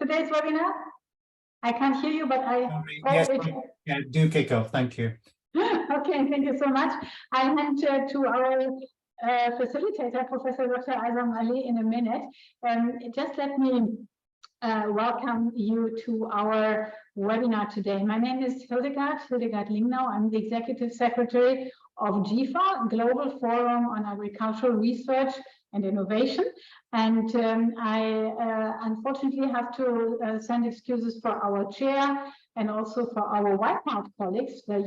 today's webinar? I can't hear you, but yes, yeah, do kick off. Thank you. Okay, thank you so much. I'll hand to our facilitator, Professor Dr. Azam Ali, in a minute. Just let me welcome you to our webinar today. My name is Hildegard Lingnau. I'm the Executive Secretary of GFAR, Global Forum on Agricultural Research and Innovation. And I unfortunately have to send excuses for our chair and also for our white-collar colleagues, the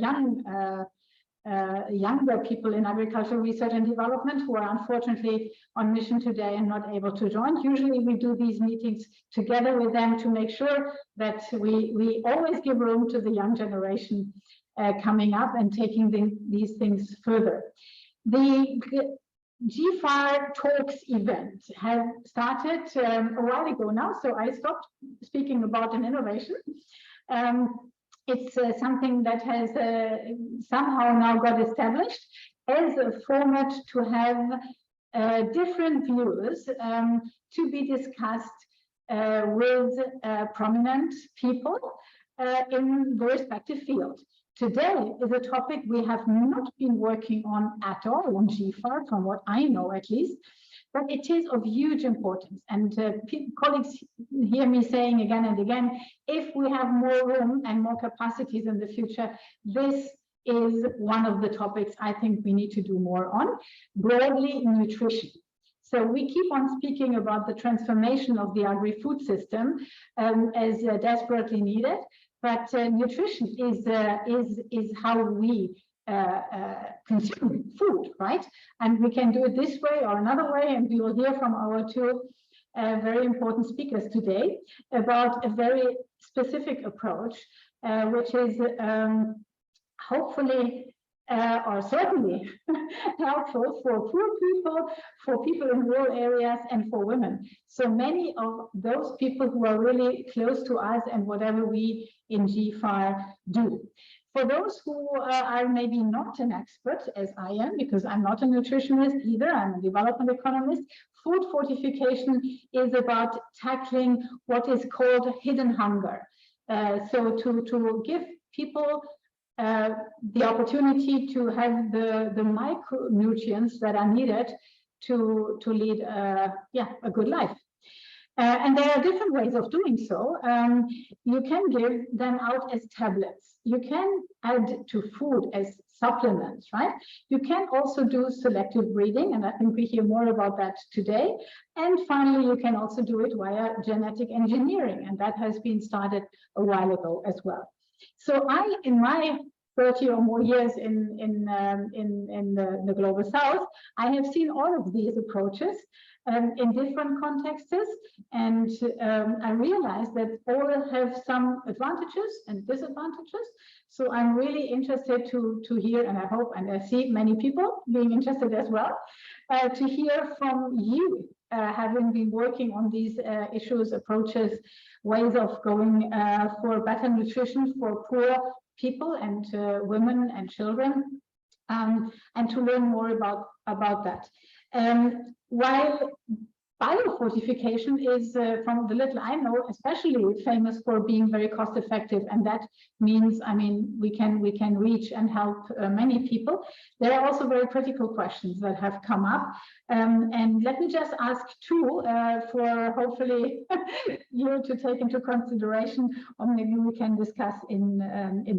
younger people in agricultural research and development who are unfortunately on mission today and not able to join. Usually we do these meetings together with them to make sure that we always give room to the young generation coming up and taking these things further. The GFAR Talks event has started a while ago now, so I stopped speaking about an innovation. It's something that has somehow now got established as a format to have different views to be discussed with prominent people in the respective field. Today is a topic we have not been working on at all on GFAR, from what I know at least, but it is of huge importance. And colleagues hear me saying again and again, if we have more room and more capacities in the future, this is one of the topics I think we need to do more on, broadly nutrition. So we keep on speaking about the transformation of the agri-food system as desperately needed, but nutrition is how we consume food, right? And we can do it this way or another way, and we will hear from our two very important speakers today about a very specific approach, which is hopefully or certainly helpful for poor people, for people in rural areas, and for women. So many of those people who are really close to us and whatever we in GFAR do. For those who are maybe not an expert, as I am, because I'm not a nutritionist either, I'm a development economist, food fortification is about tackling what is called hidden hunger. So to give people the opportunity to have the micronutrients that are needed to lead a good life. And there are different ways of doing so. You can give them out as tablets. You can add to food as supplements, right? You can also do selective breeding, and I think we hear more about that today. And finally, you can also do it via genetic engineering, and that has been started a while ago as well. So in my 30 or more years in the global south, I have seen all of these approaches in different contexts, and I realized that all have some advantages and disadvantages. So I'm really interested to hear, and I hope, and I see many people being interested as well, to hear from you, having been working on these issues, approaches, ways of going for better nutrition for poor people and women and children, and to learn more about that. While biofortification is, from the little I know, especially famous for being very cost effective, and that means, I mean, we can reach and help many people. There are also very critical questions that have come up, and let me just ask two for hopefully you to take into consideration, or maybe we can discuss in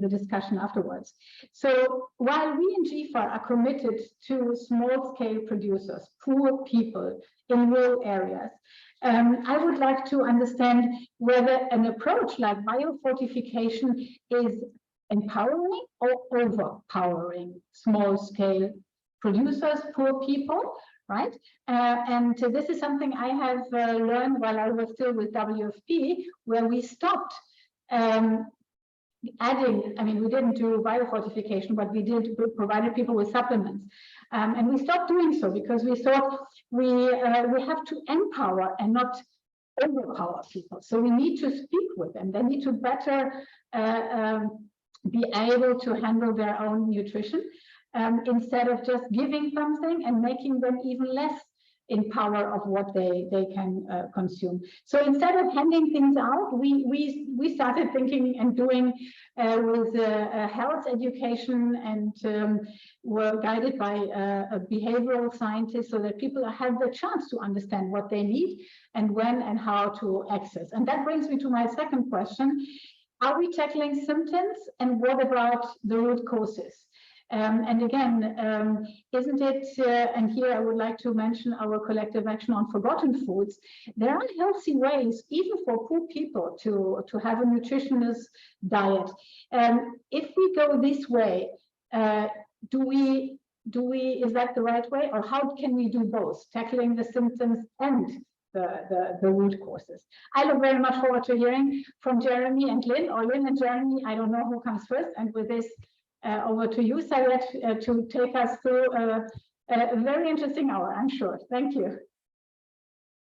the discussion afterwards. So while we in GFAR are committed to small-scale producers, poor people in rural areas, I would like to understand whether an approach like biofortification is empowering or overpowering small-scale producers, poor people, right? And this is something I have learned while I was still with WFP, where we stopped adding, I mean, we didn't do biofortification, but we provided people with supplements. And we stopped doing so because we thought we have to empower and not overpower people. So we need to speak with them. They need to better be able to handle their own nutrition instead of just giving something and making them even less in power of what they can consume. So instead of handing things out, we started thinking and doing with health education, and were guided by a behavioral scientist so that people have the chance to understand what they need and when and how to access. And that brings me to my second question. Are we tackling symptoms, and what about the root causes? And again, isn't it, and here I would like to mention our collective action on forgotten foods, there are healthy ways, even for poor people, to have a nutritious diet. If we go this way, is that the right way, or how can we do both, tackling the symptoms and the root causes? I look very much forward to hearing from Jeremy and Lynn, or Lynn and Jeremy, I don't know who comes first. And with this, over to you, Sayed, to take us through a very interesting hour, I'm sure. Thank you.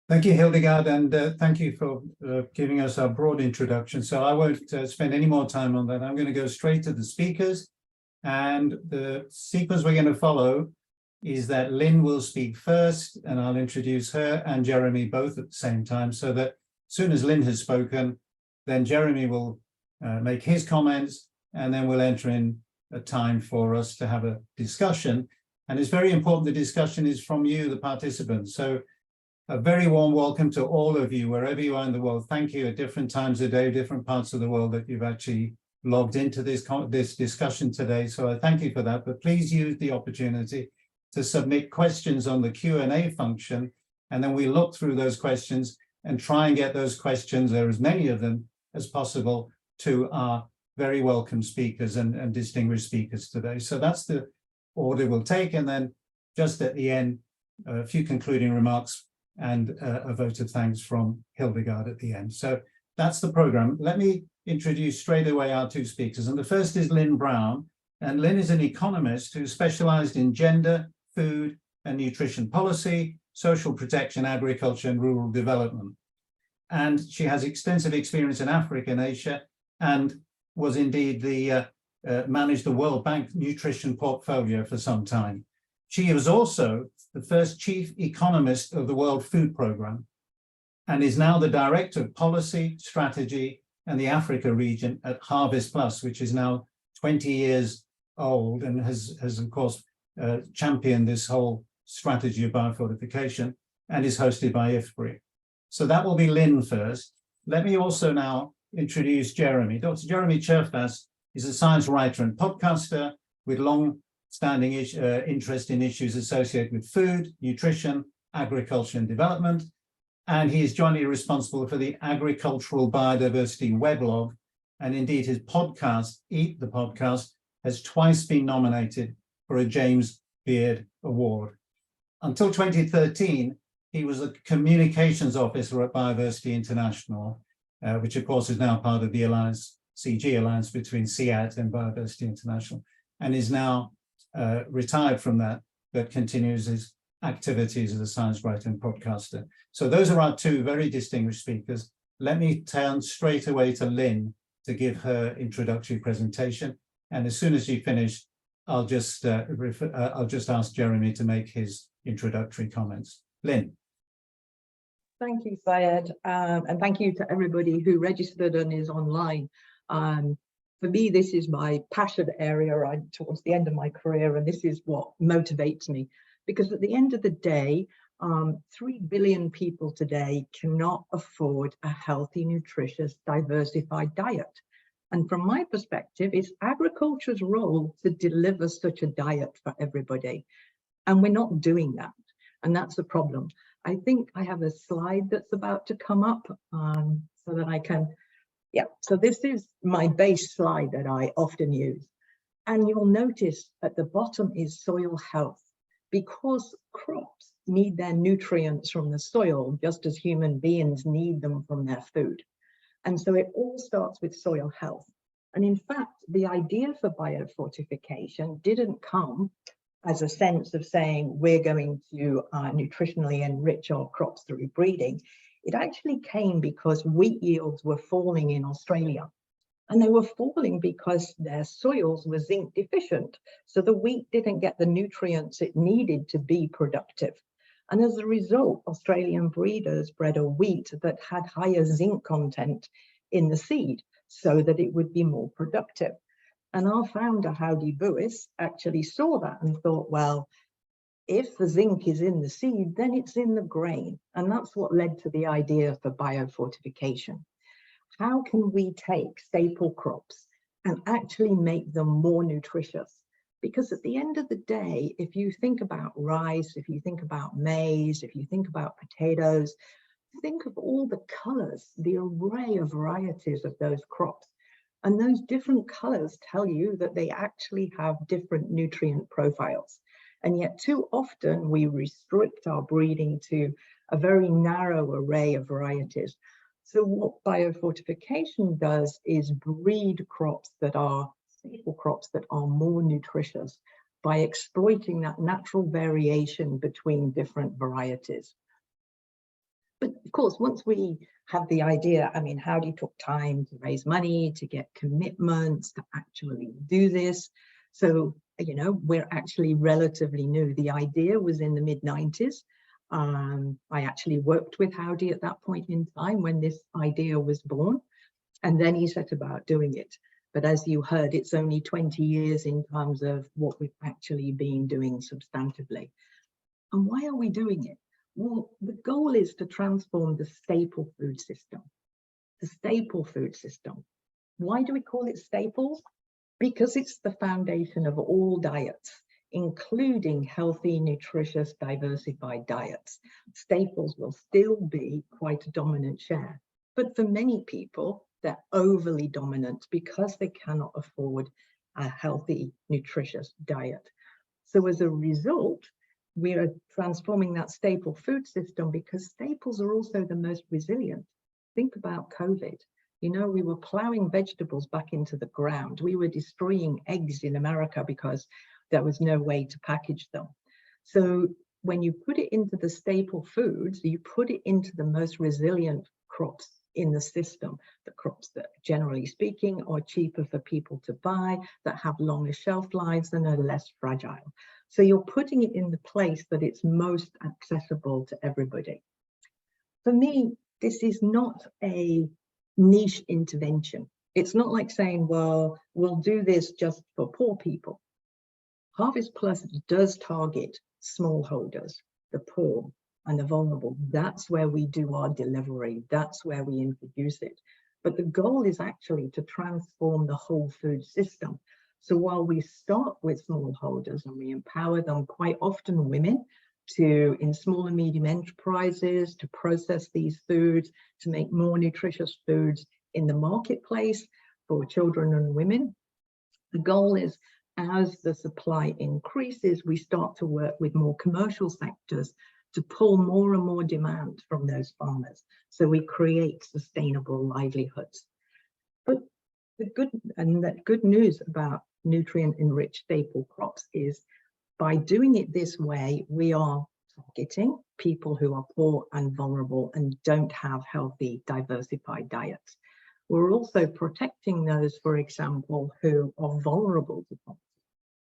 Thank you, Hildegard, and thank you for giving us our broad introduction. So I won't spend any more time on that. I'm going to go straight to the speakers, and the sequence we're going to follow is that Lynn will speak first, and I'll introduce her and Jeremy both at the same time, so that as soon as Lynn has spoken, then Jeremy will make his comments, and then we'll enter in a time for us to have a discussion. And it's very important the discussion is from you, the participants. So a very warm welcome to all of you, wherever you are in the world. Thank you at different times of day, different parts of the world, that you've actually logged into this discussion today. So I thank you for that, but please use the opportunity to submit questions on the Q&A function, and then we look through those questions and try and get those questions, or as many of them as possible, to our very welcome speakers and distinguished speakers today. So that's the order we'll take, and then just at the end, a few concluding remarks and a vote of thanks from Hildegard at the end. So that's the program. Let me introduce straight away our two speakers. And the first is Lynn Brown. And Lynn is an economist who specialized in gender, food and nutrition policy, social protection, agriculture and rural development. And she has extensive experience in Africa and Asia, and was indeed managed the World Bank nutrition portfolio for some time. She was also the first chief economist of the World Food Programme, and is now the director of policy, strategy, and the Africa region at HarvestPlus, which is now 20 years old and has of course championed this whole strategy of biofortification, and is hosted by IFPRI. So that will be Lynn first. Let me also now introduce Jeremy. Dr. Jeremy Cherfas is a science writer and podcaster with long-standing interest in issues associated with food, nutrition, agriculture and development. And he is jointly responsible for the Agricultural Biodiversity weblog. And indeed, his podcast, Eat the Podcast, has twice been nominated for a James Beard Award. Until 2013, he was a communications officer at Biodiversity International, which of course is now part of the Alliance, CG Alliance between SEAT and Biodiversity International, and is now retired from that, but continues his activities as a science writer and podcaster. So those are our two very distinguished speakers. Let me turn straight away to Lynn to give her introductory presentation. And as soon as she finished, I'll just ask Jeremy to make his introductory comments. Lynn. Thank you, Sayed, and thank you to everybody who registered and is online. For me, this is my passion area. I'm towards the end of my career, and this is what motivates me. Because at the end of the day, 3 billion people today cannot afford a healthy, nutritious, diversified diet. And from my perspective, it's agriculture's role to deliver such a diet for everybody. And we're not doing that. And that's the problem. I think I have a slide that's about to come up so that I can, so this is my base slide that I often use. And you'll notice at the bottom is soil health, because crops need their nutrients from the soil, just as human beings need them from their food. And so it all starts with soil health. And in fact, the idea for biofortification didn't come as a sense of saying we're going to nutritionally enrich our crops through breeding. It actually came because wheat yields were falling in Australia. And they were falling because their soils were zinc deficient. So the wheat didn't get the nutrients it needed to be productive. And as a result, Australian breeders bred a wheat that had higher zinc content in the seed so that it would be more productive. And our founder, Howdy Buis, actually saw that and thought, well, if the zinc is in the seed, then it's in the grain. And that's what led to the idea for biofortification. How can we take staple crops and actually make them more nutritious? Because at the end of the day, if you think about rice, if you think about maize, if you think about potatoes, think of all the colors, the array of varieties of those crops. And those different colors tell you that they actually have different nutrient profiles. And yet too often we restrict our breeding to a very narrow array of varieties. So what biofortification does is breed crops that are staple crops that are more nutritious by exploiting that natural variation between different varieties. But of course, once we have the idea, I mean, Howdy took time to raise money, to get commitments, to actually do this. So, you know, we're actually relatively new. The idea was in the mid-90s. I actually worked with Howdy at that point in time when this idea was born, and then he set about doing it. But as you heard, it's only 20 years in terms of what we've actually been doing substantively. And why are we doing it? Well, the goal is to transform the staple food system. The staple food system. Why do we call it staples? Because it's the foundation of all diets, including healthy, nutritious, diversified diets. Staples will still be quite a dominant share. But for many people, they're overly dominant because they cannot afford a healthy, nutritious diet. So as a result, we are transforming that staple food system because staples are also the most resilient. Think about COVID. You know, we were plowing vegetables back into the ground. We were destroying eggs in America because there was no way to package them. So when you put it into the staple foods, you put it into the most resilient crops in the system, the crops that, generally speaking, are cheaper for people to buy, that have longer shelf lives and are less fragile. So you're putting it in the place that it's most accessible to everybody. For me, this is not a niche intervention. It's not like saying, well, we'll do this just for poor people. HarvestPlus does target smallholders, the poor and the vulnerable. That's where we do our delivery. That's where we introduce it. But the goal is actually to transform the whole food system. So while we start with smallholders and we empower them, quite often women, to in small and medium enterprises, to process these foods, to make more nutritious foods in the marketplace for children and women. The goal is, as the supply increases, we start to work with more commercial sectors to pull more and more demand from those farmers. So we create sustainable livelihoods. But the good news about nutrient-enriched staple crops is, by doing it this way, we are targeting people who are poor and vulnerable and don't have healthy, diversified diets. We're also protecting those, for example, who are vulnerable to poverty.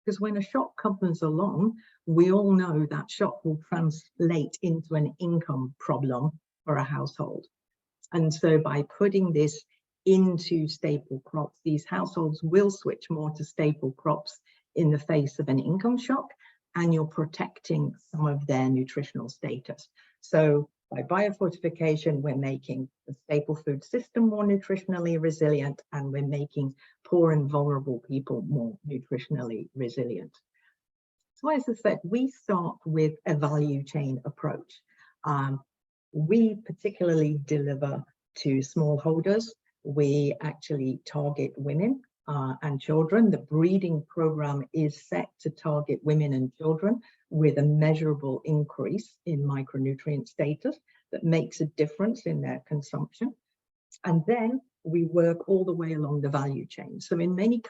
Because when a shock comes along, we all know that shock will translate into an income problem for a household. And so by putting this into staple crops, these households will switch more to staple crops in the face of an income shock, and you're protecting some of their nutritional status. So by biofortification, we're making the staple food system more nutritionally resilient, and we're making poor and vulnerable people more nutritionally resilient. So as I said, we start with a value chain approach. We particularly deliver to smallholders. We actually target women and children. The breeding program is set to target women and children with a measurable increase in micronutrient status that makes a difference in their consumption. And then we work all the way along the value chain. So in many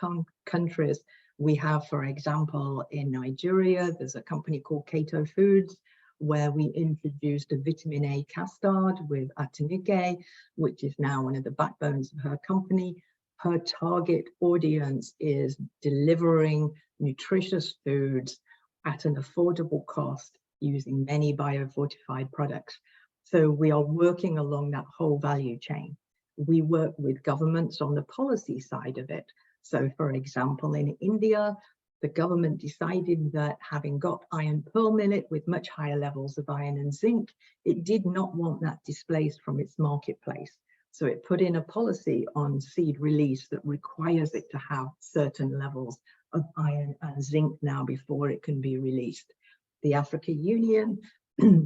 countries, we have, for example, in Nigeria, there's a company called Keto Foods, where we introduced a vitamin A custard with Atanike, which is now one of the backbones of her company. Her target audience is delivering nutritious foods at an affordable cost using many biofortified products. So we are working along that whole value chain. We work with governments on the policy side of it. So for example, in India, the government decided that having got iron pearl millet with much higher levels of iron and zinc, it did not want that displaced from its marketplace. So it put in a policy on seed release that requires it to have certain levels of iron and zinc now before it can be released. The African Union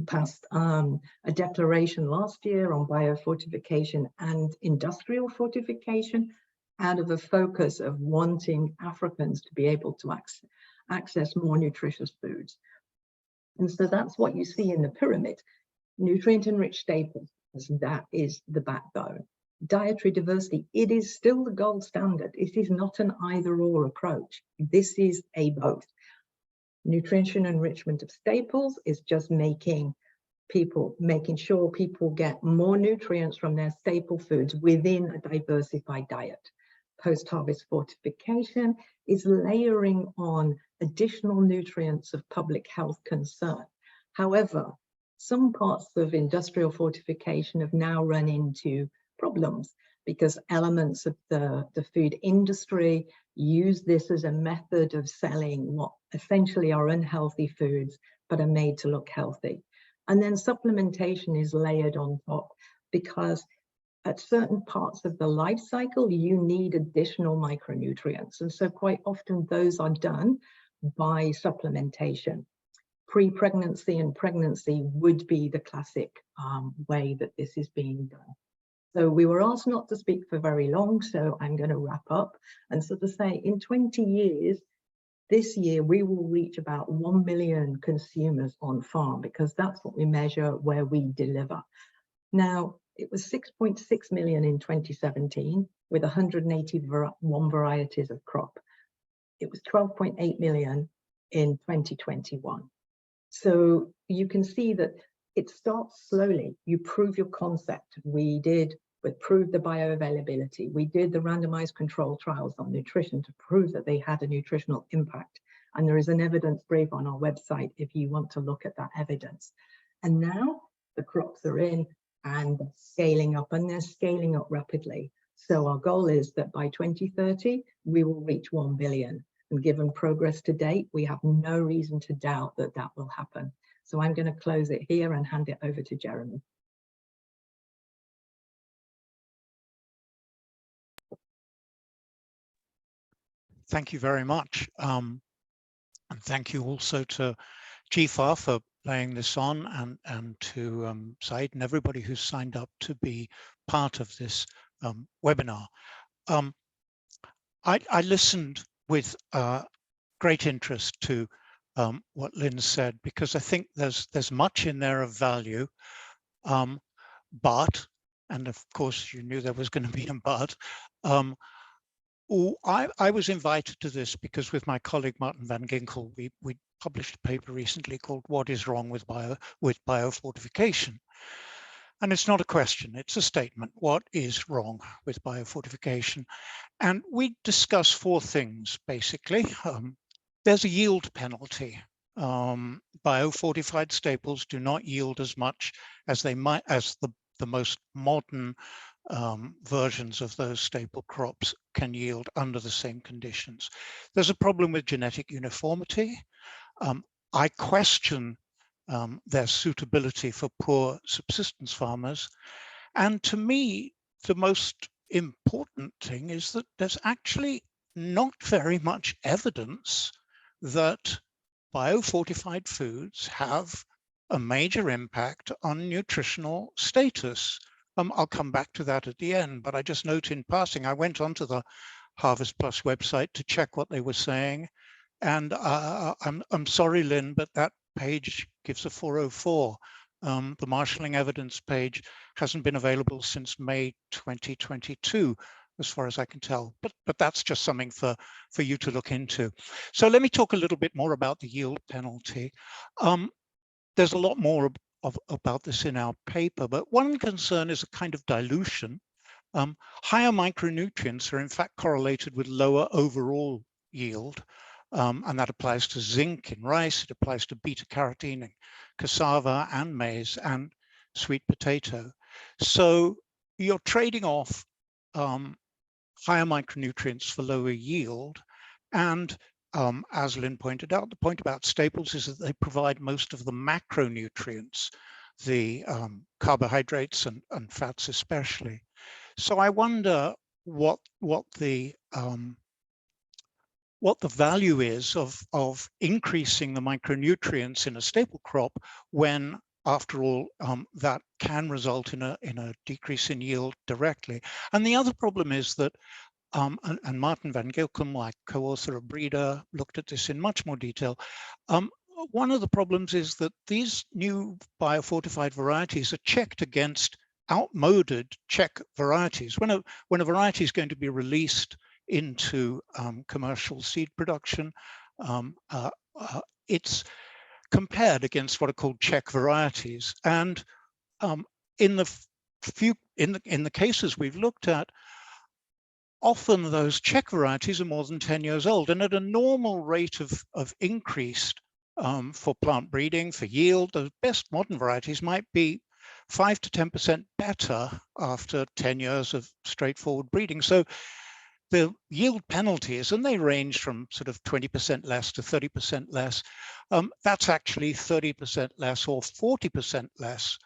passed a declaration last year on biofortification and industrial fortification out of a focus of wanting Africans to be able to access more nutritious foods. And so that's what you see in the pyramid. Nutrient-enriched staples, that is the backbone. Dietary diversity, it is still the gold standard. It is not an either-or approach. This is a both. Nutrition enrichment of staples is just making sure people get more nutrients from their staple foods within a diversified diet. Post-harvest fortification is layering on additional nutrients of public health concern. However, some parts of industrial fortification have now run into problems because elements of the food industry use this as a method of selling what essentially are unhealthy foods but are made to look healthy. And then supplementation is layered on top because at certain parts of the life cycle, you need additional micronutrients. And so quite often those are done by supplementation. Pre-pregnancy and pregnancy would be the classic way that this is being done. So we were asked not to speak for very long, so I'm going to wrap up. And so to say, in 20 years, this year, we will reach about 1 million consumers on farm because that's what we measure where we deliver. Now, it was 6.6 million in 2017 with 181 varieties of crop. It was 12.8 million in 2021. So you can see that it starts slowly. You prove your concept. We proved the bioavailability. We did the randomized control trials on nutrition to prove that they had a nutritional impact. And there is an evidence brief on our website if you want to look at that evidence. And now the crops are in and scaling up, and they're scaling up rapidly. So our goal is that by 2030, we will reach 1 billion. And given progress to date, we have no reason to doubt that that will happen. So I'm going to close it here and hand it over to Jeremy. Thank you very much. And thank you also to GFAR for laying this on, and to Said and everybody who's signed up to be part of this webinar. I listened with great interest to what Lynn said, because I think there's much in there of value, but, and of course you knew there was going to be a but, I was invited to this because with my colleague Martin van Ginkel, we published a paper recently called What is Wrong with Biofortification? And it's not a question, it's a statement. What is wrong with biofortification? And we discuss 4 things, basically. There's a yield penalty. Biofortified staples do not yield as much as they might, as the most modern versions of those staple crops can yield under the same conditions. There's a problem with genetic uniformity. I question their suitability for poor subsistence farmers. And to me, the most important thing is that there's actually not very much evidence that biofortified foods have a major impact on nutritional status. I'll come back to that at the end, but I just note in passing, I went onto the HarvestPlus website to check what they were saying. And I'm sorry, Lynn, but that page gives a 404. The marshalling evidence page hasn't been available since May 2022, as far as I can tell. But that's just something for you to look into. So let me talk a little bit more about the yield penalty. There's a lot more about this in our paper, but one concern is a kind of dilution. Higher micronutrients are in fact correlated with lower overall yield, and that applies to zinc in rice, it applies to beta carotene in cassava and maize and sweet potato. So you're trading off higher micronutrients for lower yield. And as Lynn pointed out, the point about staples is that they provide most of the macronutrients, the carbohydrates and fats especially. So I wonder what the value is of increasing the micronutrients in a staple crop when, after all, that can result in a decrease in yield directly. And the other problem is that, and Martin van Gilchem, my co-author of Breeder, looked at this in much more detail. One of the problems is that these new biofortified varieties are checked against outmoded Czech varieties. When a variety is going to be released into commercial seed production, it's compared against what are called Czech varieties. And in the cases we've looked at, often those Czech varieties are more than 10 years old, and at a normal rate of increase for plant breeding, for yield, the best modern varieties might be 5 to 10% better after 10 years of straightforward breeding. So the yield penalties, and they range from sort of 20% less to 30% less, that's actually 30% less or 40% less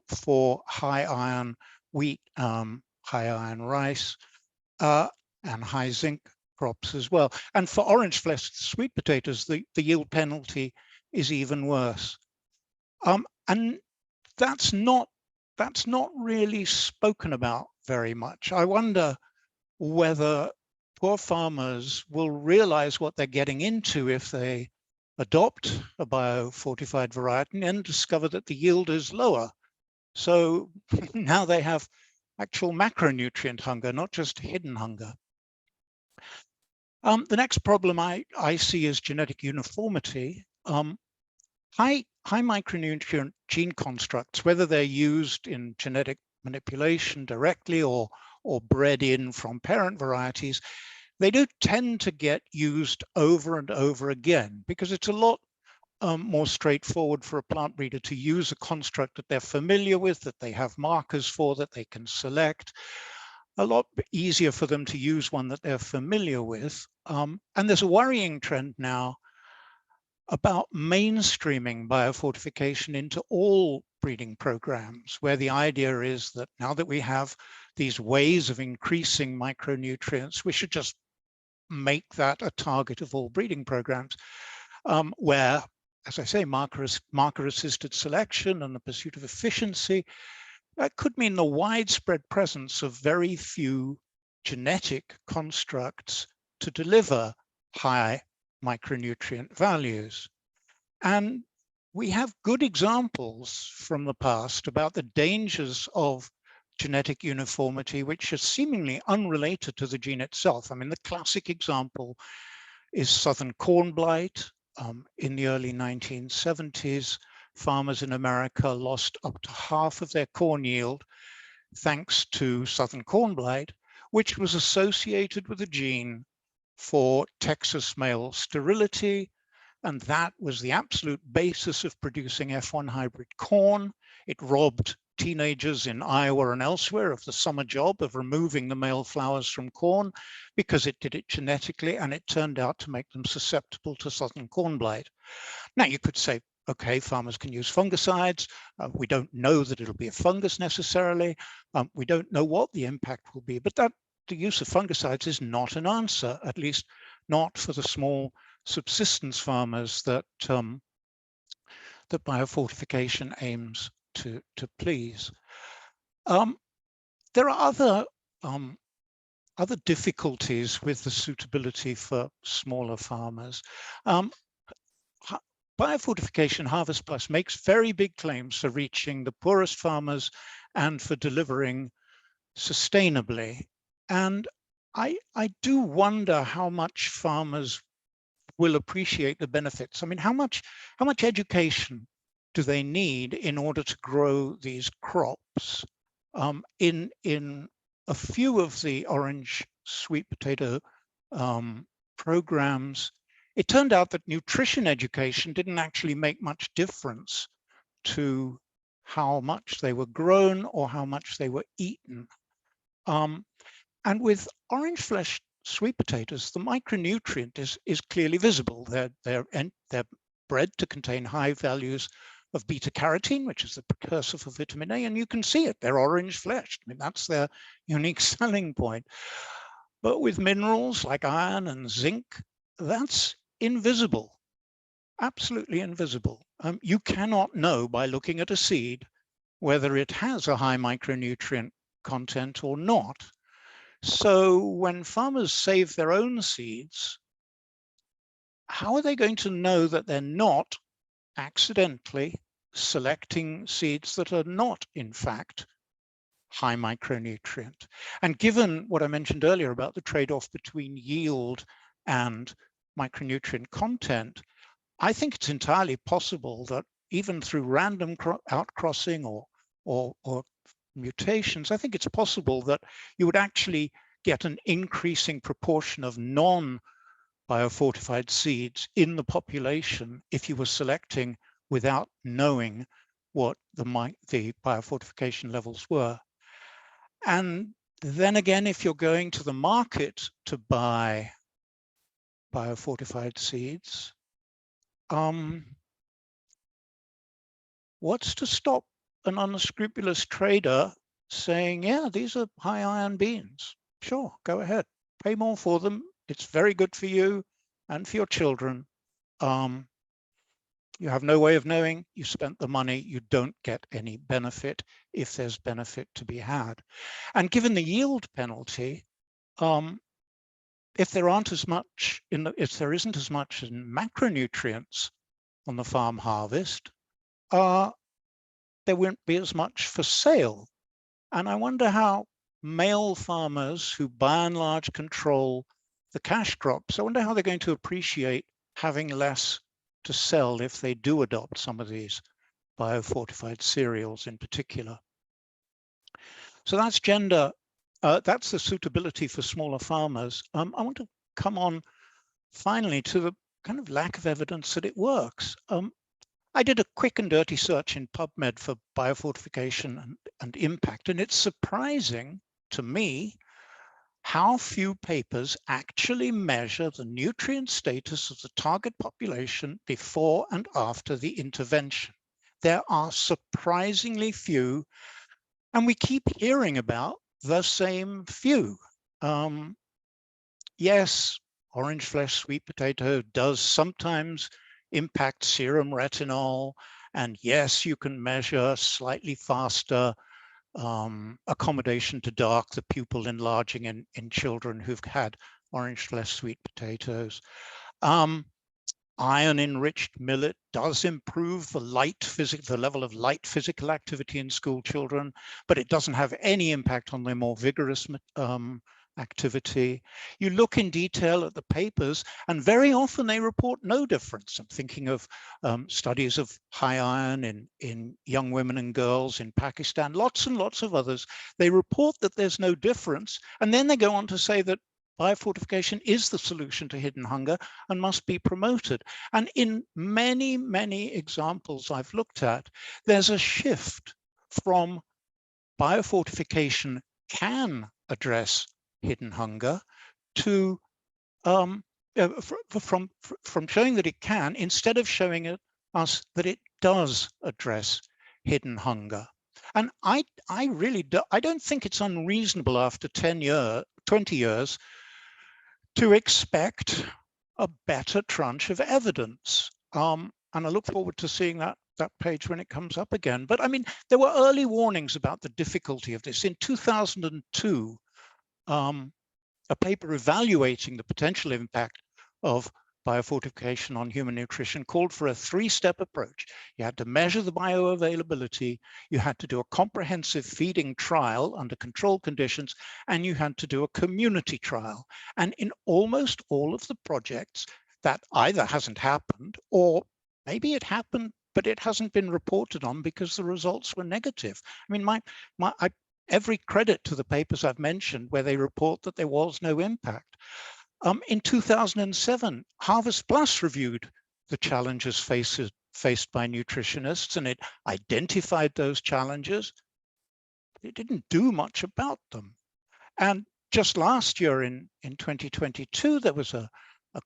for high iron wheat, high iron rice, and high zinc crops as well. And for orange flesh sweet potatoes, the yield penalty is even worse. And that's not really spoken about very much. I wonder whether poor farmers will realize what they're getting into if they adopt a biofortified variety and discover that the yield is lower. So now they have actual macronutrient hunger, not just hidden hunger. The next problem I see is genetic uniformity. High micronutrient gene constructs, whether they're used in genetic manipulation directly or bred in from parent varieties, they do tend to get used over and over again because it's a lot more straightforward for a plant breeder to use a construct that they're familiar with, that they have markers for, that they can select. A lot easier for them to use one that they're familiar with. And there's a worrying trend now about mainstreaming biofortification into all breeding programs, where the idea is that now that we have these ways of increasing micronutrients, we should just make that a target of all breeding programs, where, as I say, marker-assisted selection and the pursuit of efficiency, that could mean the widespread presence of very few genetic constructs to deliver high micronutrient values. And we have good examples from the past about the dangers of genetic uniformity, which are seemingly unrelated to the gene itself. I mean, the classic example is southern corn blight. In the early 1970s, farmers in America lost up to half of their corn yield thanks to southern corn blight, which was associated with a gene for Texas male sterility. And that was the absolute basis of producing F1 hybrid corn. It robbed teenagers in Iowa and elsewhere of the summer job of removing the male flowers from corn because it did it genetically, and it turned out to make them susceptible to southern corn blight. Now you could say, okay, farmers can use fungicides. We don't know that it'll be a fungus necessarily. We don't know what the impact will be, but that the use of fungicides is not an answer, at least not for the small subsistence farmers that that biofortification aims to please. There are other difficulties with the suitability for smaller farmers. Biofortification HarvestPlus makes very big claims for reaching the poorest farmers and for delivering sustainably. And I do wonder how much farmers will appreciate the benefits. I mean, how much education do they need in order to grow these crops? In a few of the orange sweet potato programs, it turned out that nutrition education didn't actually make much difference to how much they were grown or how much they were eaten. And with orange flesh sweet potatoes, the micronutrient is clearly visible. They're bred to contain high values of beta carotene, which is the precursor for vitamin A, and you can see it. They're orange fleshed. I mean, that's their unique selling point. But with minerals like iron and zinc, that's invisible, absolutely invisible. You cannot know by looking at a seed whether it has a high micronutrient content or not. So when farmers save their own seeds, how are they going to know that they're not accidentally selecting seeds that are not, in fact, high micronutrient? And given what I mentioned earlier about the trade-off between yield and micronutrient content, I think it's entirely possible that even through random outcrossing or mutations, I think it's possible that you would actually get an increasing proportion of non-biofortified seeds in the population if you were selecting without knowing what the biofortification levels were. And then again, if you're going to the market to buy biofortified seeds, what's to stop an unscrupulous trader saying, yeah, these are high iron beans. Sure, go ahead, pay more for them. It's very good for you and for your children. You have no way of knowing. You spent the money. You don't get any benefit if there's benefit to be had. And given the yield penalty, if there isn't as much in macronutrients on the farm harvest, there won't be as much for sale. And I wonder how male farmers who by and large control the cash crops, I wonder how they're going to appreciate having less to sell if they do adopt some of these biofortified cereals in particular. So that's gender. That's the suitability for smaller farmers. I want to come on finally to the kind of lack of evidence that it works. I did a quick and dirty search in PubMed for biofortification and impact, and it's surprising to me how few papers actually measure the nutrient status of the target population before and after the intervention. There are surprisingly few, and we keep hearing about the same few. Yes, orange flesh sweet potato does sometimes impact serum retinol, and yes, you can measure slightly faster accommodation to dark, the pupil enlarging in children who've had orange flesh sweet potatoes. Iron-enriched millet does improve the level of light physical activity in school children, but it doesn't have any impact on their more vigorous activity. You look in detail at the papers, and very often they report no difference. I'm thinking of studies of high iron in young women and girls in Pakistan, lots and lots of others. They report that there's no difference, and then they go on to say that biofortification is the solution to hidden hunger and must be promoted. And in many, many examples I've looked at, there's a shift from biofortification can address hidden hunger to from showing that it can, instead of showing us that it does address hidden hunger. And I don't think it's unreasonable after 20 years to expect a better tranche of evidence. And I look forward to seeing that page when it comes up again. But I mean, there were early warnings about the difficulty of this. In 2002, a paper evaluating the potential impact of biofortification on human nutrition called for a three-step approach. You had to measure the bioavailability, you had to do a comprehensive feeding trial under controlled conditions, and you had to do a community trial. And in almost all of the projects, that either hasn't happened, or maybe it happened, but it hasn't been reported on because the results were negative. I mean, every credit to the papers I've mentioned where they report that there was no impact. In 2007, HarvestPlus reviewed the challenges faced faced by nutritionists, and it identified those challenges. It didn't do much about them. And just last year in 2022, there was a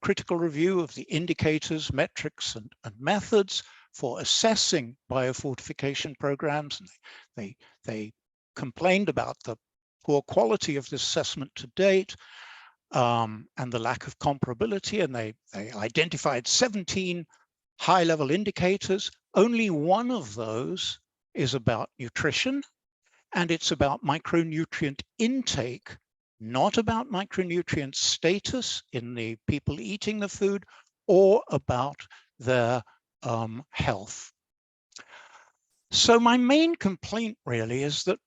critical review of the indicators, metrics, and methods for assessing biofortification programs. And they complained about the poor quality of this assessment to date, and the lack of comparability. And they identified 17 high-level indicators. Only one of those is about nutrition, and it's about micronutrient intake, not about micronutrient status in the people eating the food or about their health. So my main complaint really is that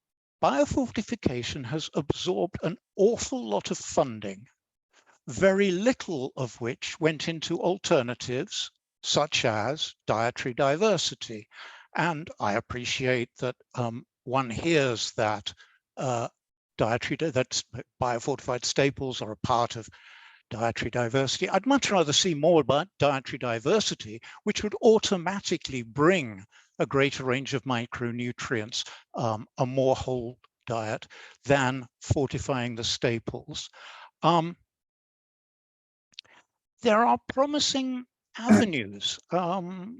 biofortification has absorbed an awful lot of funding, very little of which went into alternatives such as dietary diversity. And I appreciate that one hears that that biofortified staples are a part of dietary diversity. I'd much rather see more about dietary diversity, which would automatically bring a greater range of micronutrients, a more whole diet, than fortifying the staples. There are promising avenues,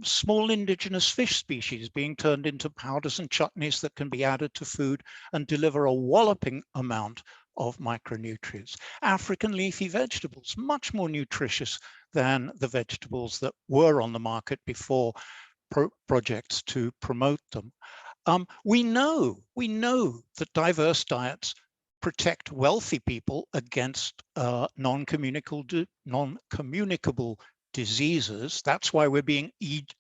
small indigenous fish species being turned into powders and chutneys that can be added to food and deliver a walloping amount of micronutrients. African leafy vegetables, much more nutritious than the vegetables that were on the market before projects to promote them. We know that diverse diets protect wealthy people against non-communicable diseases. That's why we're being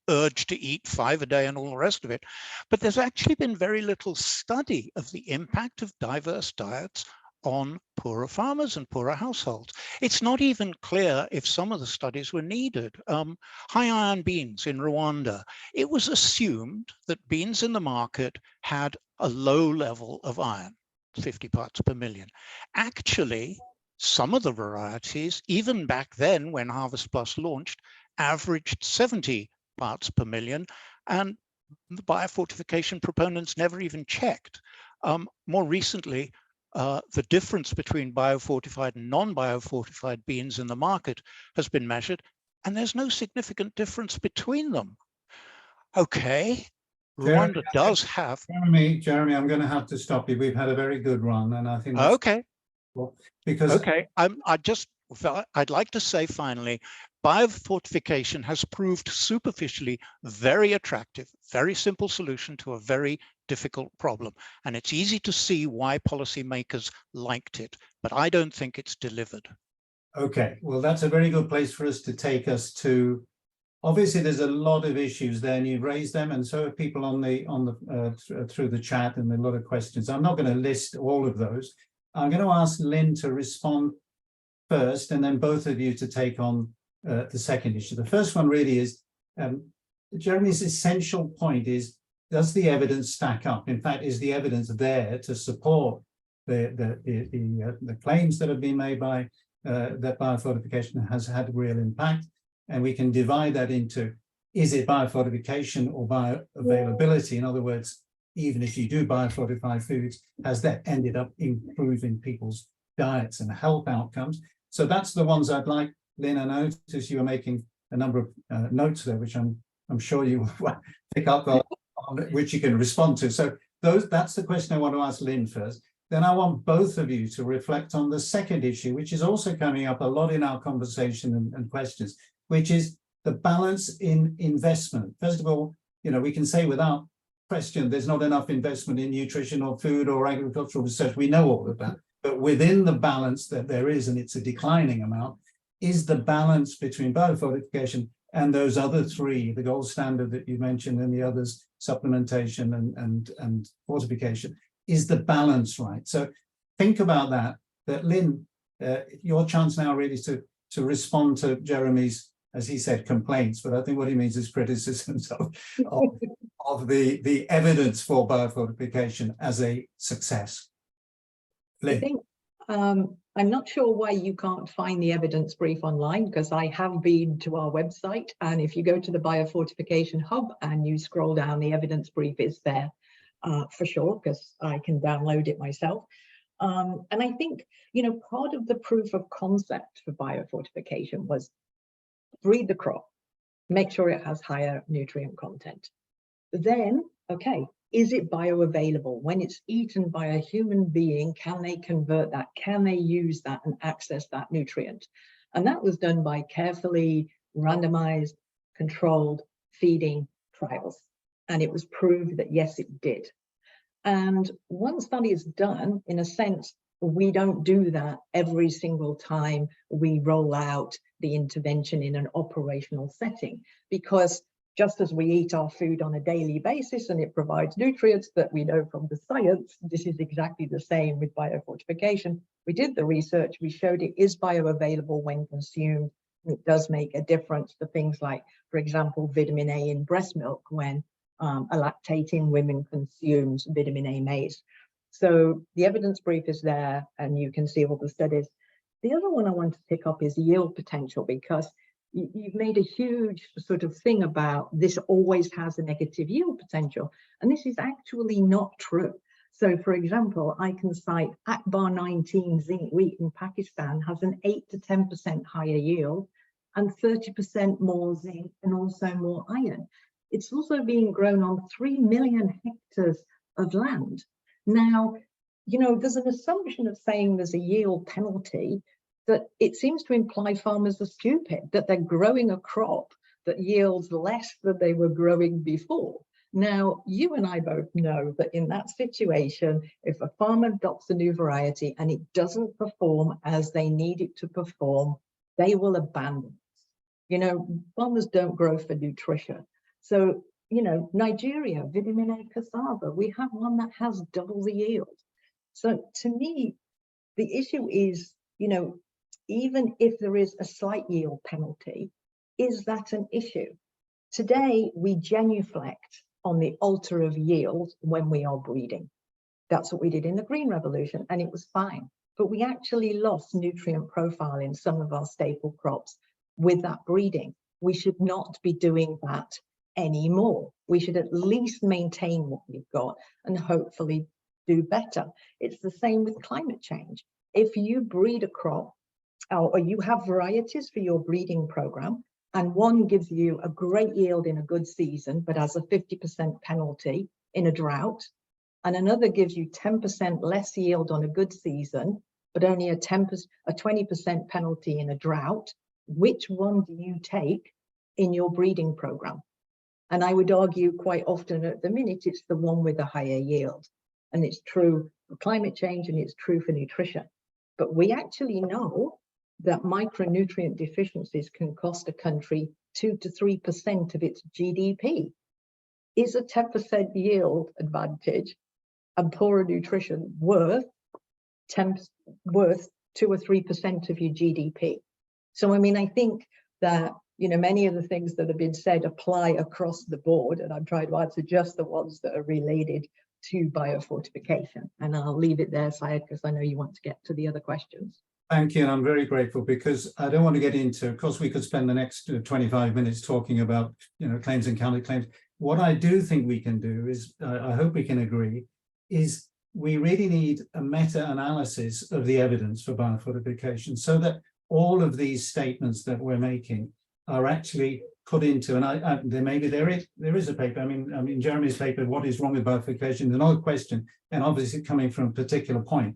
urged to eat 5 a day and all the rest of it. But there's actually been very little study of the impact of diverse diets on poorer farmers and poorer households. It's not even clear if some of the studies were needed. High iron beans in Rwanda, it was assumed that beans in the market had a low level of iron, 50 parts per million. Actually, some of the varieties, even back then when HarvestPlus launched, averaged 70 parts per million, and the biofortification proponents never even checked. More recently, the difference between biofortified and non-biofortified beans in the market has been measured, and there's no significant difference between them. Okay, Rwanda does have... Jeremy, I'm going to have to stop you. We've had a very good run, and I think... Okay. Because okay, I'd like to say finally, biofortification has proved superficially very attractive, very simple solution to a very difficult problem. And it's easy to see why policymakers liked it, but I don't think it's delivered. Okay, well, that's a very good place for us to take us to. Obviously, there's a lot of issues there, and you've raised them, and so have people on the through the chat, and a lot of questions. I'm not going to list all of those. I'm going to ask Lynn to respond first, and then both of you to take on the second issue. The first one really is, Jeremy's essential point is, does the evidence stack up? In fact, is the evidence there to support the claims that have been made by that biofortification has had real impact? And we can divide that into, is it biofortification or bioavailability? In other words, even if you do biofortify foods, has that ended up improving people's diets and health outcomes? So that's the ones I'd like, Lynn. I noticed you were making a number of notes there, which I'm sure you will pick up on, which you can respond to. So that's the question I want to ask Lynn first. Then I want both of you to reflect on the second issue, which is also coming up a lot in our conversation and questions, which is the balance in investment. First of all, we can say without question, there's not enough investment in nutrition or food or agricultural research. We know all of that. But within the balance that there is, and it's a declining amount, is the balance between biofortification and those other three, the gold standard that you mentioned and the others, supplementation and fortification, is the balance right? So think about that Lynn, your chance now really to respond to Jeremy's, as he said, complaints, but I think what he means is criticisms of the evidence for biofortification as a success. Lynn. I think I'm not sure why you can't find the evidence brief online, because I have been to our website, and if you go to the Biofortification Hub and you scroll down, the evidence brief is there for sure, because I can download it myself. And I think, you know, part of the proof of concept for biofortification was breed the crop, make sure it has higher nutrient content. Then, okay, is it bioavailable? When it's eaten by a human being, can they convert that? Can they use that and access that nutrient? And that was done by carefully randomized, controlled feeding trials. And it was proved that yes, it did. And once that is done, in a sense, we don't do that every single time we roll out the intervention in an operational setting, because just as we eat our food on a daily basis and it provides nutrients that we know from the science, this is exactly the same with biofortification. We did the research, we showed it is bioavailable when consumed. It does make a difference to things like, for example, vitamin A in breast milk when a lactating woman consumes vitamin A maize. So the evidence brief is there and you can see all the studies. The other one I want to pick up is yield potential, because you've made a huge sort of thing about this always has a negative yield potential, and this is actually not true. So for example, I can cite Akbar 19 zinc wheat in Pakistan has an 8 to 10% higher yield and 30% more zinc and also more iron. It's also being grown on 3 million hectares of land. Now, you know, there's an assumption of saying there's a yield penalty that it seems to imply farmers are stupid, that they're growing a crop that yields less than they were growing before. Now, you and I both know that in that situation, if a farmer adopts a new variety and it doesn't perform as they need it to perform, they will abandon it. You know, farmers don't grow for nutrition. So, you know, Nigeria, vitamin A cassava, we have one that has double the yield. So to me, the issue is, you know, even if there is a slight yield penalty, is that an issue? Today, we genuflect on the altar of yield when we are breeding. That's what we did in the Green Revolution, and it was fine. But we actually lost nutrient profile in some of our staple crops with that breeding. We should not be doing that anymore. We should at least maintain what we've got and hopefully do better. It's the same with climate change. If you breed a crop, or you have varieties for your breeding program, and one gives you a great yield in a good season, but has a 50% penalty in a drought, and another gives you 10% less yield on a good season, but only a 20% penalty in a drought, which one do you take in your breeding program? And I would argue quite often at the minute, it's the one with a higher yield. And it's true for climate change and it's true for nutrition. But we actually know that micronutrient deficiencies can cost a country 2 to 3% of its GDP. Is a 10% yield advantage and poorer nutrition worth 2 or 3% of your GDP? So, I mean, I think that, you know, many of the things that have been said apply across the board, and I'm trying to answer just the ones that are related to biofortification. And I'll leave it there, Syed, because I know you want to get to the other questions. Thank you, and I'm very grateful, because I don't want to get into, of course, we could spend the next 25 minutes talking about, you know, claims and counterclaims. What I do think we can do is, I hope we can agree, is we really need a meta-analysis of the evidence for biofortification so that all of these statements that we're making are actually put into, and there is a paper, I mean, Jeremy's paper, What is Wrong with Biofortification, is another question, and obviously coming from a particular point.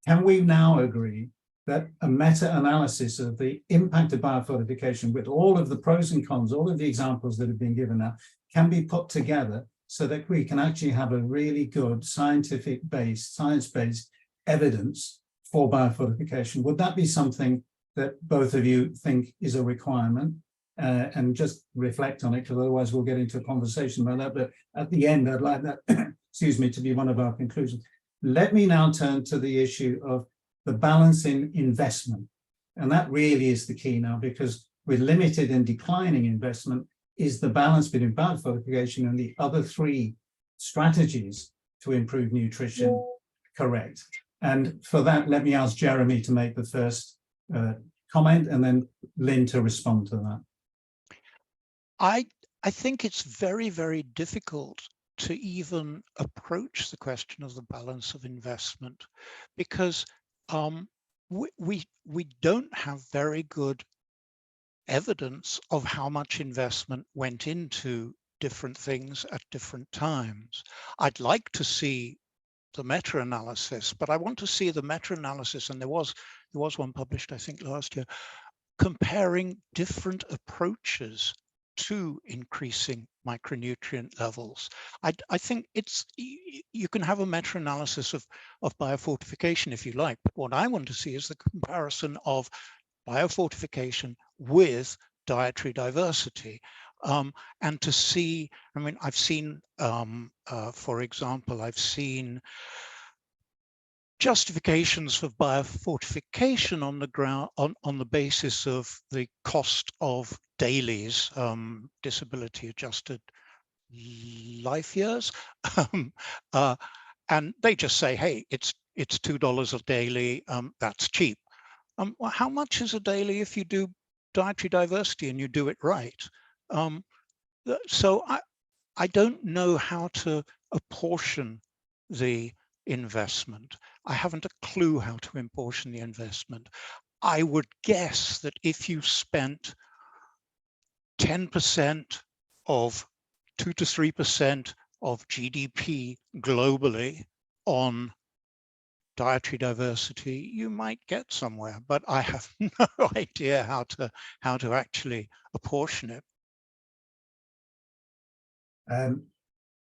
Can we now agree that a meta-analysis of the impact of biofortification with all of the pros and cons, all of the examples that have been given now, can be put together so that we can actually have a really good science-based evidence for biofortification? Would that be something that both of you think is a requirement? And just reflect on it, because otherwise we'll get into a conversation about that. But at the end, I'd like that, excuse me, to be one of our conclusions. Let me now turn to the issue of the balance in investment. And that really is the key now, because with limited and declining investment, is the balance between biofortification and the other three strategies to improve nutrition correct? And for that, let me ask Jeremy to make the first comment and then Lynn to respond to that. I think it's very, very difficult to even approach the question of the balance of investment, because we don't have very good evidence of how much investment went into different things at different times. I'd like to see the meta-analysis, but I want to see the meta-analysis, and there was one published, I think, last year, comparing different approaches to increasing micronutrient levels. I think you can have a meta-analysis of biofortification if you like, but what I want to see is the comparison of biofortification with dietary diversity. And to see, I mean, I've seen, for example, I've seen justifications for biofortification on the ground, on the basis of the cost of dailies, disability adjusted life years. And they just say, hey, it's $2 a daily, that's cheap. Well, how much is a daily if you do dietary diversity and you do it right? So I don't know how to apportion the investment. I haven't a clue how to apportion the investment. I would guess that if you spent 10% of 2 to 3% of GDP globally on dietary diversity, you might get somewhere, but I have no idea how to actually apportion it.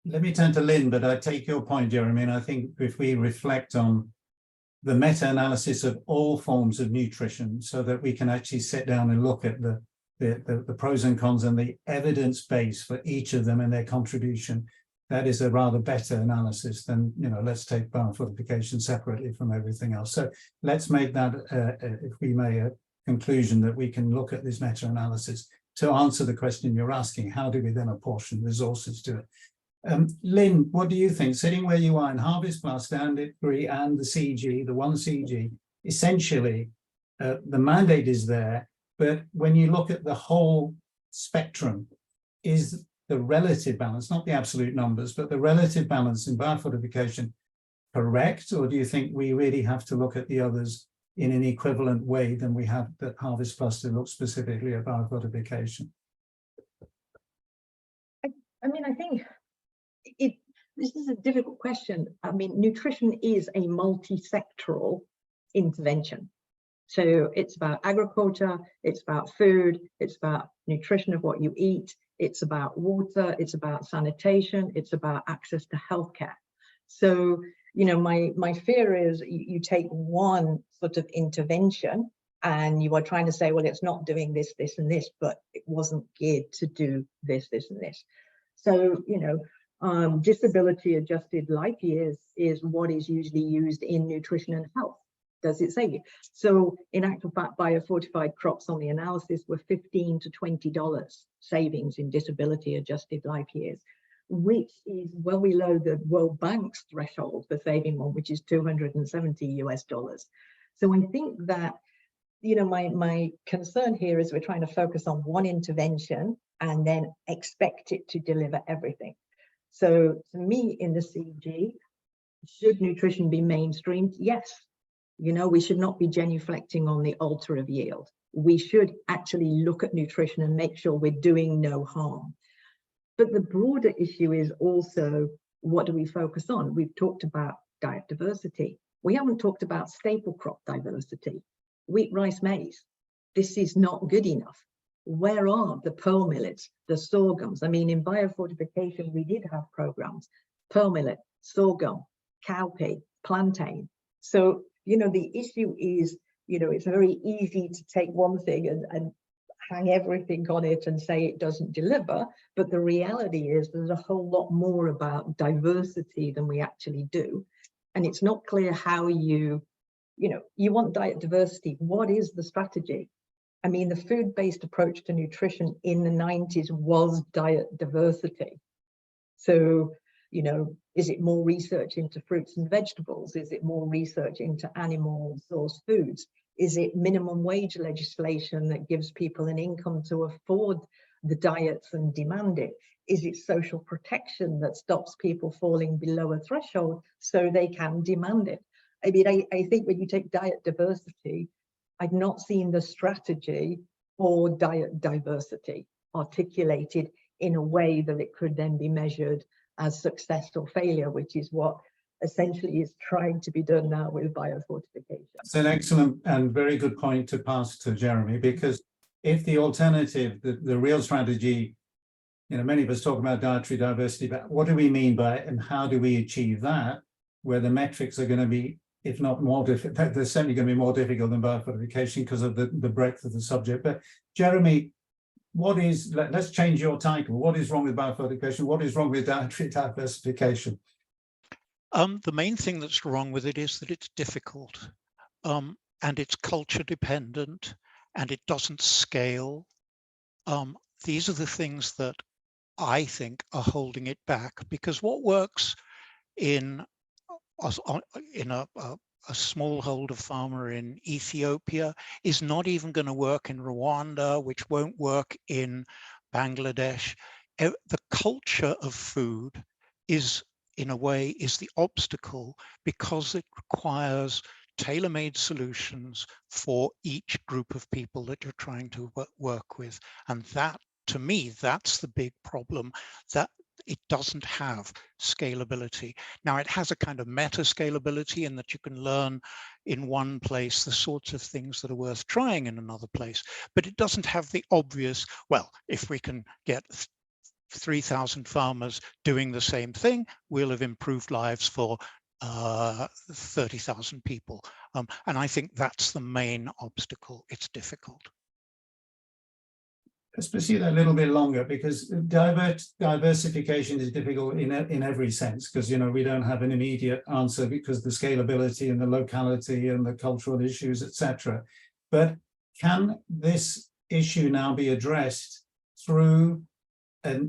Let me turn to Lynn, but I take your point, Jeremy, and I think if we reflect on the meta-analysis of all forms of nutrition so that we can actually sit down and look at the pros and cons and the evidence base for each of them and their contribution, that is a rather better analysis than, you know, let's take biofortification separately from everything else. So let's make that, if we may, a conclusion that we can look at this meta-analysis to answer the question you're asking. How do we then apportion resources to it? Lynn, what do you think? Sitting where you are in HarvestPlus, Standard Degree, and the CG, the one CG, essentially, the mandate is there, but when you look at the whole spectrum, is the relative balance, not the absolute numbers, but the relative balance in biofortification correct? Or do you think we really have to look at the others in an equivalent way than we have at HarvestPlus to look specifically at biofortification? I mean, I think this is a difficult question. I mean, nutrition is a multi-sectoral intervention. So it's about agriculture, it's about food, it's about nutrition of what you eat, it's about water, it's about sanitation, it's about access to healthcare. So, you know, my fear is you take one sort of intervention and you are trying to say, well, it's not doing this, this, and this, but it wasn't geared to do this, this, and this. So, you know, disability adjusted life years is what is usually used in nutrition and health. Does it say? So in actual fact, biofortified crops on the analysis were $15 to $20 savings in disability adjusted life years, which is well below the World Bank's threshold for saving one, which is $270 US. So I think that, you know, my concern here is we're trying to focus on one intervention and then expect it to deliver everything. So to me, in the CG, should nutrition be mainstreamed? Yes. You know, we should not be genuflecting on the altar of yield. We should actually look at nutrition and make sure we're doing no harm. But the broader issue is also, what do we focus on? We've talked about diet diversity. We haven't talked about staple crop diversity. Wheat, rice, maize. This is not good enough. Where are the pearl millets, the sorghums? I mean, in biofortification, we did have programs, pearl millet, sorghum, cowpea, plantain. So, you know, the issue is, you know, it's very easy to take one thing and hang everything on it and say it doesn't deliver. But the reality is there's a whole lot more about diversity than we actually do. And it's not clear how you know, you want diet diversity. What is the strategy? I mean, the food-based approach to nutrition in the 90s was diet diversity. So, you know, Is it more research into fruits and vegetables? Is it more research into animal source foods? Is it minimum wage legislation that gives people an income to afford the diets and demand it? Is it social protection that stops people falling below a threshold so they can demand it? I mean, I think when you take diet diversity, I've not seen the strategy for diet diversity articulated in a way that it could then be measured as success or failure, which is what essentially is trying to be done now with biofortification. It's an excellent and very good point to pass to Jeremy, because if the alternative, the real strategy, you know, many of us talk about dietary diversity, but what do we mean by it and how do we achieve that, where the metrics are going to be, if not more difficult, they're certainly going to be more difficult than biofortification because of the breadth of the subject. But Jeremy, what is, let's change your title. What is wrong with biofortification? What is wrong with dietary diversification? The main thing that's wrong with it is that it's difficult, and it's culture dependent, and it doesn't scale. These are the things that I think are holding it back, because what works in a smallholder farmer in Ethiopia is not even going to work in Rwanda, which won't work in Bangladesh. The culture of food is, in a way, is the obstacle, because it requires tailor-made solutions for each group of people that you're trying to work with. And that, to me, that's the big problem, that it doesn't have scalability. Now, it has a kind of meta scalability in that you can learn in one place the sorts of things that are worth trying in another place, but it doesn't have the obvious, well, if we can get 3,000 farmers doing the same thing, we'll have improved lives for 30,000 people. And I think that's the main obstacle. It's difficult. Let's pursue that a little bit longer, because diversification is difficult in every sense, because, you know, we don't have an immediate answer because the scalability and the locality and the cultural issues, etc. But can this issue now be addressed through a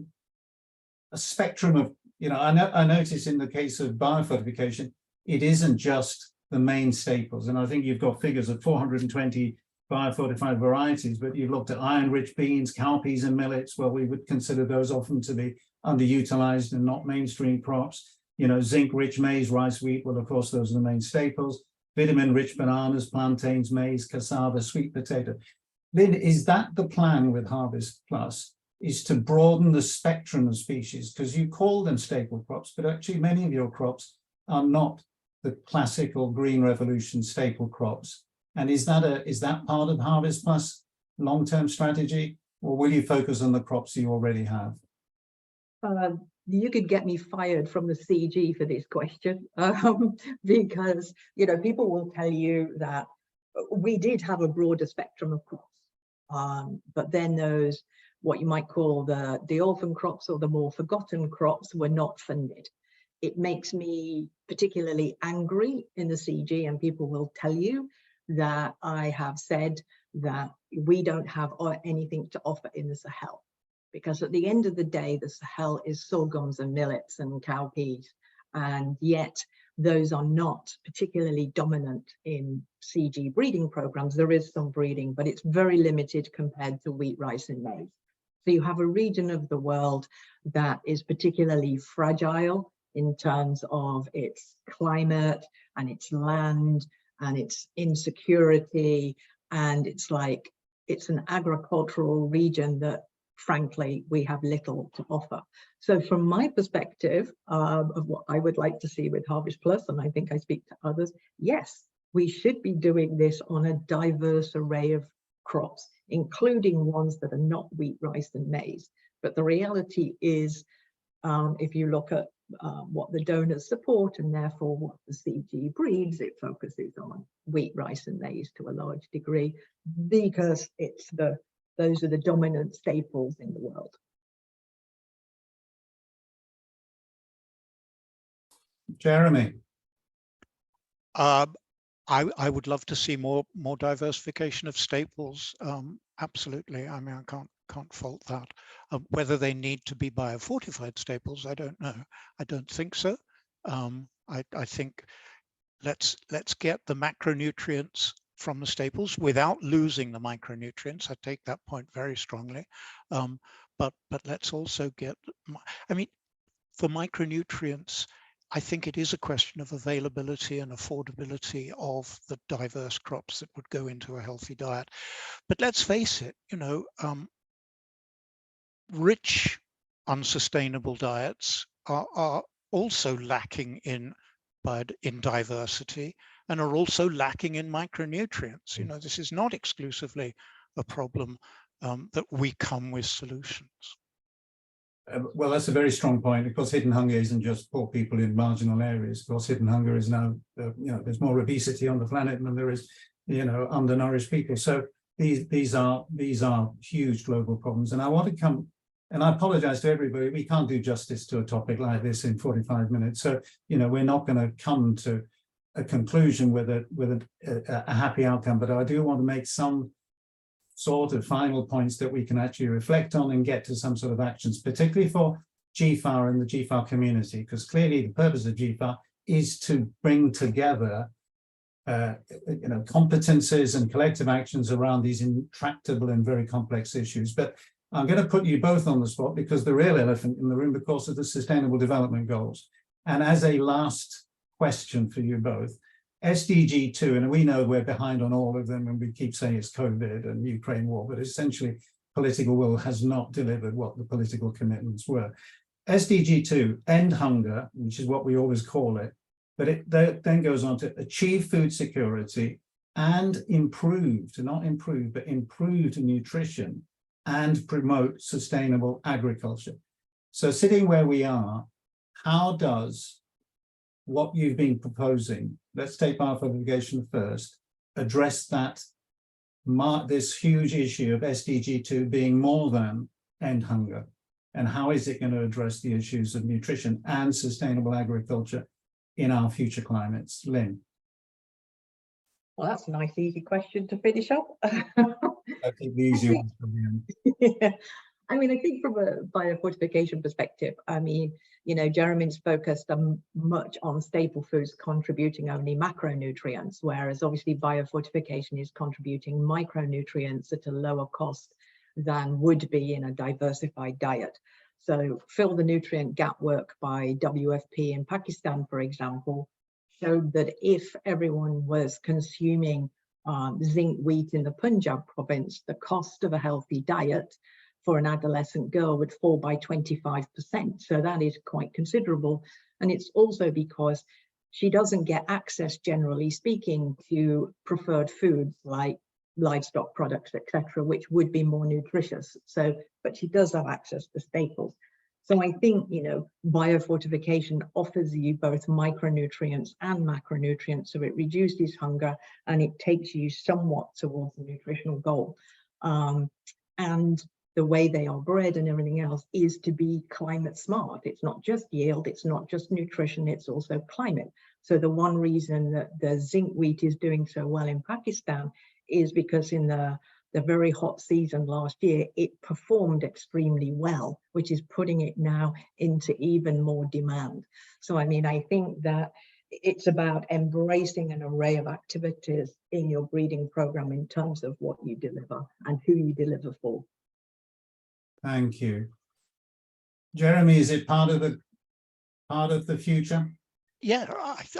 spectrum of, you know, I notice in the case of biofortification, it isn't just the main staples, and I think you've got figures of 420 biofortified varieties, but you've looked at iron-rich beans, cowpeas and millets. Well, we would consider those often to be underutilized and not mainstream crops. You know, zinc-rich maize, rice, wheat, well, of course, those are the main staples. Vitamin-rich bananas, plantains, maize, cassava, sweet potato. Lynn, is that the plan with HarvestPlus, is to broaden the spectrum of species? Because you call them staple crops, but actually many of your crops are not the classical Green Revolution staple crops. And is that part of HarvestPlus long-term strategy, or will you focus on the crops you already have? You could get me fired from the CG for this question, because, you know, people will tell you that we did have a broader spectrum of crops, but then those, what you might call the orphan crops or the more forgotten crops, were not funded. It makes me particularly angry in the CG, and people will tell you that I have said that we don't have anything to offer in the Sahel, because at the end of the day, the Sahel is sorghums and millets and cowpeas, and yet those are not particularly dominant in CG breeding programs. There is some breeding, but it's very limited compared to wheat, rice and maize. So you have a region of the world that is particularly fragile in terms of its climate and its land and its insecurity, and it's an agricultural region that, frankly, we have little to offer. So from my perspective of what I would like to see with HarvestPlus, and I think I speak to others, yes, we should be doing this on a diverse array of crops, including ones that are not wheat, rice and maize. But the reality is, if you look at what the donors support and therefore what the CG breeds, it focuses on wheat, rice and maize to a large degree, because those are the dominant staples in the world. Jeremy. I would love to see more diversification of staples. Absolutely. I mean, I can't fault that. Whether they need to be biofortified staples, I don't know. I don't think so. I think let's get the macronutrients from the staples without losing the micronutrients. I take that point very strongly. But let's also get, I mean, for micronutrients, I think it is a question of availability and affordability of the diverse crops that would go into a healthy diet. But let's face it, you know, rich, unsustainable diets are also lacking in diversity and are also lacking in micronutrients. You know, this is not exclusively a problem that we come with solutions. Well, that's a very strong point. Of course, hidden hunger isn't just poor people in marginal areas. Of course, hidden hunger is now, you know, there's more obesity on the planet than there is, you know, undernourished people. So these are huge global problems. And I want to come, and I apologize to everybody, we can't do justice to a topic like this in 45 minutes. So, you know, we're not going to come to a conclusion with a happy outcome, but I do want to make some sort of final points that we can actually reflect on and get to some sort of actions, particularly for GFAR and the GFAR community, because clearly the purpose of GFAR is to bring together you know, competences and collective actions around these intractable and very complex issues. But I'm going to put you both on the spot because the real elephant in the room, of course, are the Sustainable Development Goals. And as a last question for you both, SDG 2, and we know we're behind on all of them and we keep saying it's COVID and Ukraine war, but essentially political will has not delivered what the political commitments were. SDG 2, end hunger, which is what we always call it, but it then goes on to achieve food security and improved, not improved, but improved nutrition and promote sustainable agriculture. So sitting where we are, how does what you've been proposing, let's take biofortification first, address that, this huge issue of SDG 2 being more than end hunger, and how is it going to address the issues of nutrition and sustainable agriculture in our future climates? Lynn. Well, that's a nice, easy question to finish up. I think the easy ones from the end. Yeah. I mean, I think from a biofortification perspective, I mean, you know, Jeremy's focused much on staple foods contributing only macronutrients, whereas obviously biofortification is contributing micronutrients at a lower cost than would be in a diversified diet. So fill the nutrient gap work by WFP in Pakistan, for example, showed that if everyone was consuming zinc wheat in the Punjab province, the cost of a healthy diet for an adolescent girl would fall by 25%. So that is quite considerable. And it's also because she doesn't get access, generally speaking, to preferred foods like livestock products, etc., which would be more nutritious. So, but she does have access to staples. So I think, you know, biofortification offers you both micronutrients and macronutrients. So it reduces hunger and it takes you somewhat towards the nutritional goal. And the way they are bred and everything else is to be climate smart. It's not just yield, it's not just nutrition, it's also climate. So the one reason that the zinc wheat is doing so well in Pakistan is because in the very hot season last year, it performed extremely well, which is putting it now into even more demand. So, I mean, I think that it's about embracing an array of activities in your breeding program in terms of what you deliver and who you deliver for. Thank you. Jeremy, is it part of the future? Yeah,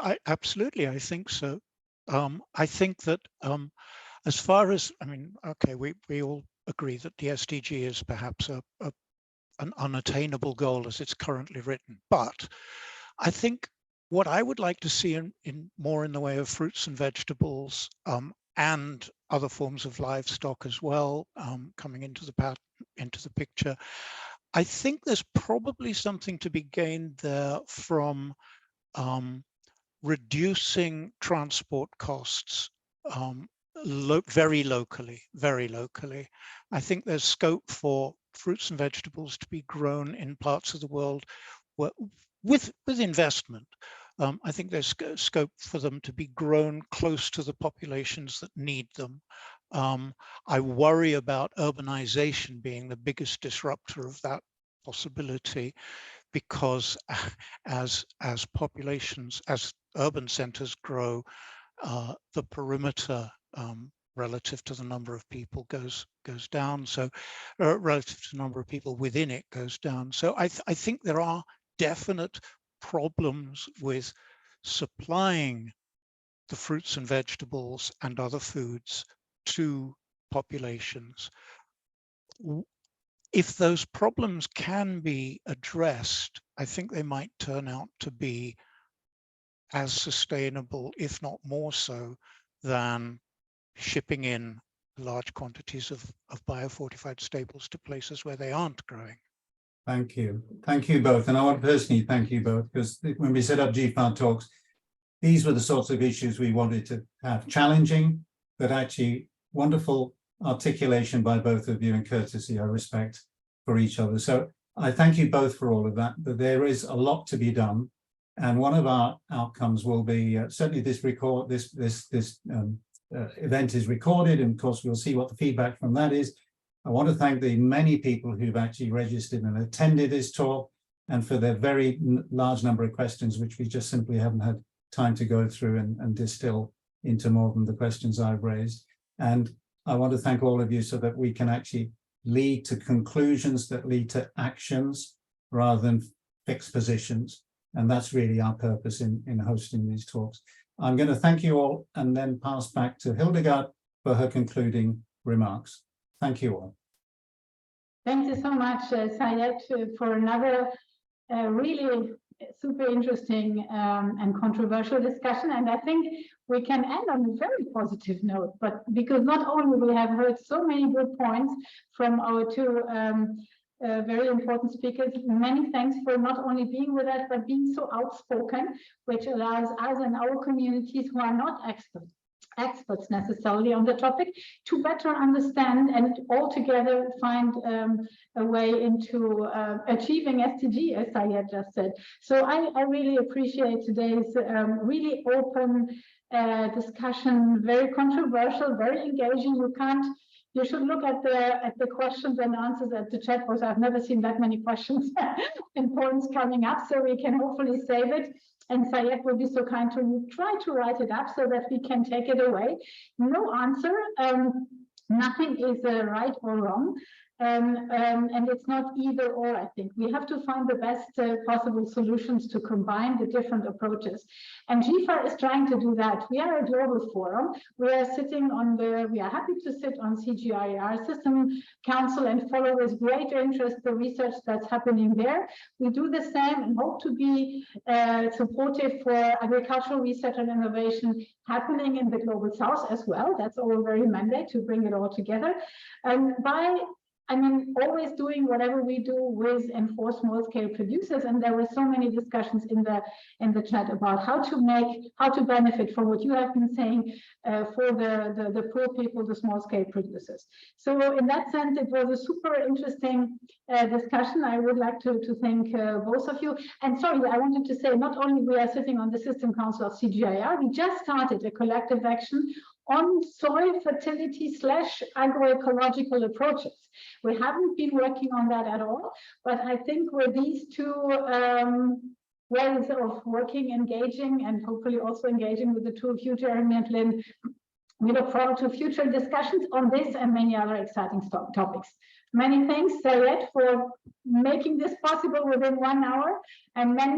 I absolutely, I think so. I think that as far as, I mean, okay, we all agree that the SDG is perhaps an unattainable goal as it's currently written, but I think what I would like to see in more in the way of fruits and vegetables and other forms of livestock as well coming into the picture, I think there's probably something to be gained there from reducing transport costs very locally. I think there's scope for fruits and vegetables to be grown in parts of the world where, with investment. I think there's scope for them to be grown close to the populations that need them. I worry about urbanization being the biggest disruptor of that possibility, because as populations, as urban centers grow, the perimeter relative to the number of people goes down. So relative to the number of people within it goes down. So I think there are definite problems with supplying the fruits and vegetables and other foods to populations. If those problems can be addressed, I think they might turn out to be as sustainable, if not more so, than shipping in large quantities of biofortified staples to places where they aren't growing. Thank you. Thank you both. And I want to personally thank you both, because when we set up GFAR Talks, these were the sorts of issues we wanted to have. Challenging, but actually wonderful articulation by both of you, and courtesy, I respect for each other. So I thank you both for all of that, but there is a lot to be done. And one of our outcomes will be certainly this event is recorded, and of course we'll see what the feedback from that is. I want to thank the many people who've actually registered and attended this talk, and for their very large number of questions, which we just simply haven't had time to go through and distill into more than the questions I've raised. And I want to thank all of you so that we can actually lead to conclusions that lead to actions rather than fixed positions. And that's really our purpose in hosting these talks. I'm going to thank you all and then pass back to Hildegard for her concluding remarks. Thank you all. Thank you so much, Syed, for another really super interesting and controversial discussion. And I think we can end on a very positive note, but because not only we have heard so many good points from our two very important speakers, many thanks for not only being with us, but being so outspoken, which allows us and our communities who are not experts necessarily on the topic to better understand and altogether find a way into achieving SDG, as Syed just said. So I really appreciate today's really open discussion, very controversial, very engaging. You should look at the questions and answers at the chat box. I've never seen that many questions and points coming up, so we can hopefully save it. And Syed will be so kind to try to write it up so that we can take it away. No answer, nothing is right or wrong. And it's not either or, I think. We have to find the best possible solutions to combine the different approaches. And GFAR is trying to do that. We are a global forum. We are happy to sit on CGIAR System Council and follow with great interest the research that's happening there. We do the same and hope to be supportive for agricultural research and innovation happening in the Global South as well. That's our very mandate, to bring it all together. Always doing whatever we do with and for small-scale producers, and there were so many discussions in the chat about how to benefit from what you have been saying for the poor people, the small-scale producers. So in that sense, it was a super interesting discussion. I would like to thank both of you. And sorry, I wanted to say, not only we are sitting on the System Council of CGIAR, we just started a collective action on soil fertility / agroecological approaches. We haven't been working on that at all, but I think with these two ways of working, engaging, and hopefully also engaging with the two of you, Jeremy and Lynn, we look forward to future discussions on this and many other exciting topics. Many thanks, Syed, for making this possible within 1 hour, and many